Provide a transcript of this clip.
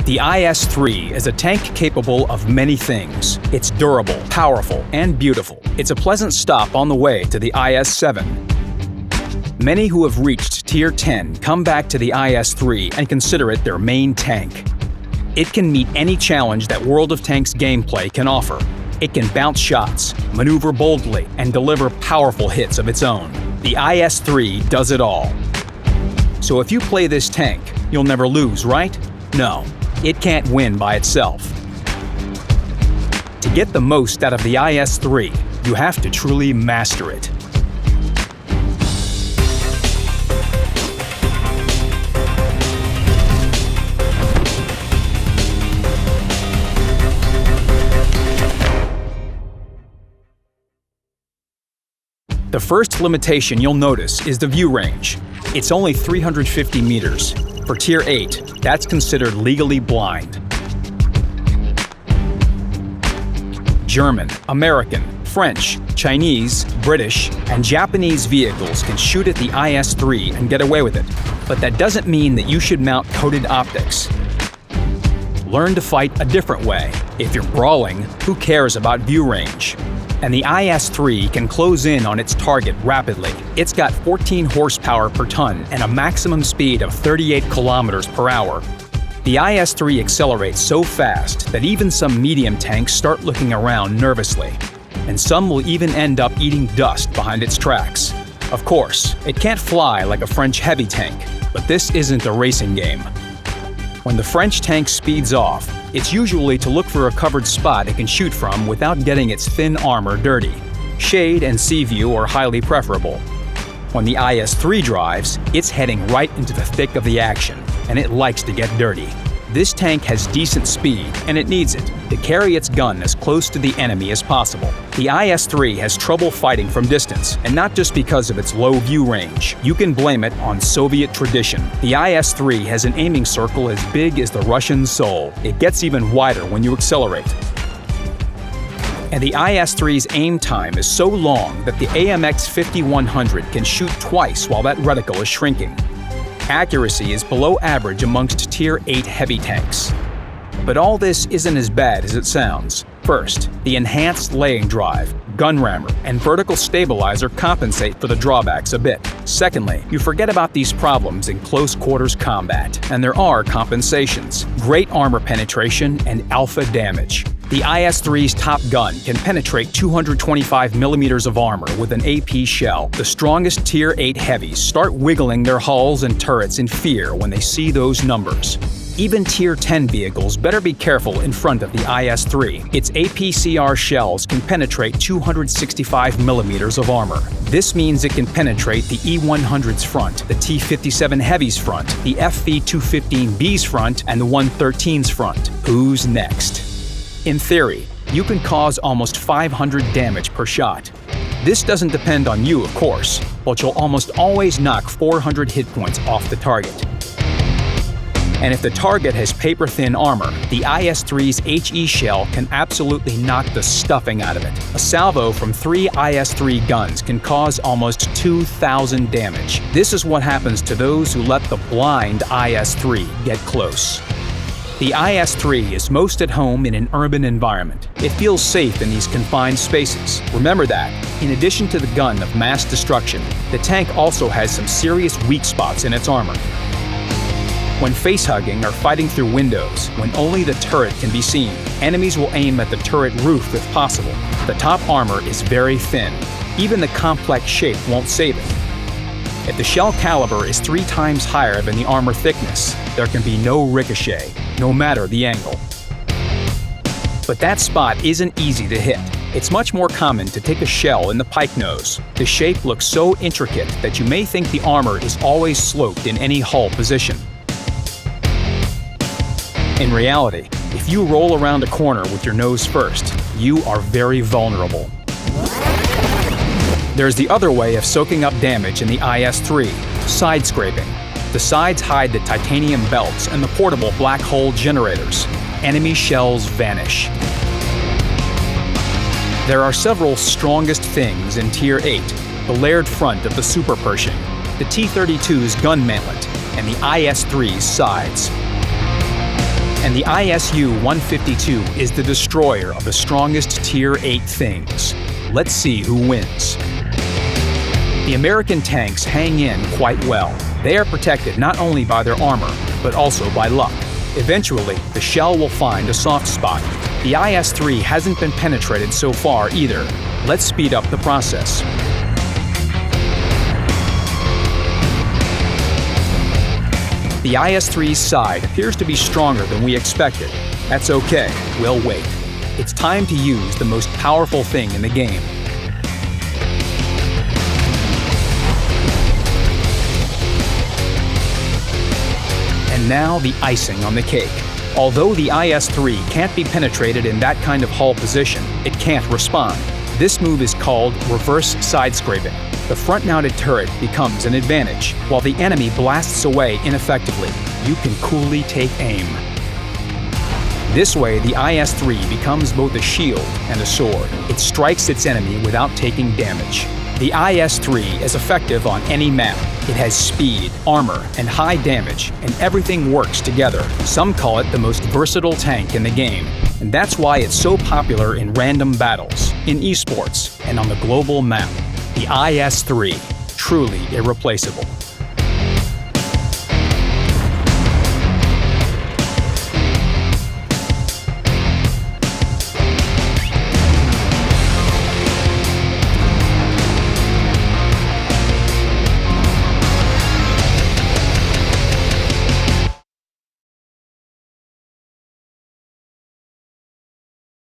The IS-3 is a tank capable of many things. It's durable, powerful, and beautiful. It's a pleasant stop on the way to the IS-7. Many who have reached Tier 10 come back to the IS-3 and consider it their main tank. It can meet any challenge that World of Tanks gameplay can offer. It can bounce shots, maneuver boldly, and deliver powerful hits of its own. The IS-3 does it all. So if you play this tank, you'll never lose, right? No, it can't win by itself. To get the most out of the IS-3, you have to truly master it. The first limitation you'll notice is the view range. It's only 350 meters. For Tier 8, that's considered legally blind. German, American, French, Chinese, British, and Japanese vehicles can shoot at the IS-3 and get away with it, but that doesn't mean that you should mount coated optics. Learn to fight a different way. If you're brawling, who cares about view range? And the IS-3 can close in on its target rapidly. It's got 14 horsepower per ton and a maximum speed of 38 kilometers per hour. The IS-3 accelerates so fast that even some medium tanks start looking around nervously. And some will even end up eating dust behind its tracks. Of course, it can't fly like a French heavy tank, but this isn't a racing game. When the French tank speeds off, it's usually to look for a covered spot it can shoot from without getting its thin armor dirty. Shade and sea view are highly preferable. When the IS-3 drives, it's heading right into the thick of the action, and it likes to get dirty. This tank has decent speed, and it needs it, to carry its gun as close to the enemy as possible. The IS-3 has trouble fighting from distance, and not just because of its low view range. You can blame it on Soviet tradition. The IS-3 has an aiming circle as big as the Russian soul. It gets even wider when you accelerate. And the IS-3's aim time is so long that the AMX 5100 can shoot twice while that reticle is shrinking. Accuracy is below average amongst Tier 8 heavy tanks. But all this isn't as bad as it sounds. First, the enhanced laying drive, gun rammer, and vertical stabilizer compensate for the drawbacks a bit. Secondly, you forget about these problems in close quarters combat, and there are compensations: great armor penetration and alpha damage. The IS-3's top gun can penetrate 225 millimeters of armor with an AP shell. The strongest Tier 8 heavies start wiggling their hulls and turrets in fear when they see those numbers. Even Tier 10 vehicles better be careful in front of the IS-3. Its APCR shells can penetrate 265 millimeters of armor. This means it can penetrate the E-100's front, the T-57 Heavy's front, the FV-215B's front, and the 113's front. Who's next? In theory, you can cause almost 500 damage per shot. This doesn't depend on you, of course, but you'll almost always knock 400 hit points off the target. And if the target has paper-thin armor, the IS-3's HE shell can absolutely knock the stuffing out of it. A salvo from 3 IS-3 guns can cause almost 2,000 damage. This is what happens to those who let the blind IS-3 get close. The IS-3 is most at home in an urban environment. It feels safe in these confined spaces. Remember that, in addition to the gun of mass destruction, the tank also has some serious weak spots in its armor. When face-hugging or fighting through windows, when only the turret can be seen, enemies will aim at the turret roof if possible. The top armor is very thin. Even the complex shape won't save it. If the shell caliber is 3 times higher than the armor thickness, there can be no ricochet, no matter the angle. But that spot isn't easy to hit. It's much more common to take a shell in the pike nose. The shape looks so intricate that you may think the armor is always sloped in any hull position. In reality, if you roll around a corner with your nose first, you are very vulnerable. There's the other way of soaking up damage in the IS-3, side scraping. The sides hide the titanium belts and the portable black hole generators. Enemy shells vanish. There are several strongest things in Tier 8, the layered front of the Super Pershing, the T-32's gun mantlet, and the IS-3's sides. And the ISU-152 is the destroyer of the strongest Tier 8 things. Let's see who wins. The American tanks hang in quite well. They are protected not only by their armor, but also by luck. Eventually, the shell will find a soft spot. The IS-3 hasn't been penetrated so far either. Let's speed up the process. The IS-3's side appears to be stronger than we expected. That's okay, we'll wait. It's time to use the most powerful thing in the game. And now the icing on the cake. Although the IS-3 can't be penetrated in that kind of hull position, it can't respond. This move is called reverse side-scraping. The front-mounted turret becomes an advantage. While the enemy blasts away ineffectively, you can coolly take aim. This way, the IS-3 becomes both a shield and a sword. It strikes its enemy without taking damage. The IS-3 is effective on any map. It has speed, armor, and high damage, and everything works together. Some call it the most versatile tank in the game, and that's why it's so popular in random battles, in esports, and on the global map. The IS-3, truly irreplaceable.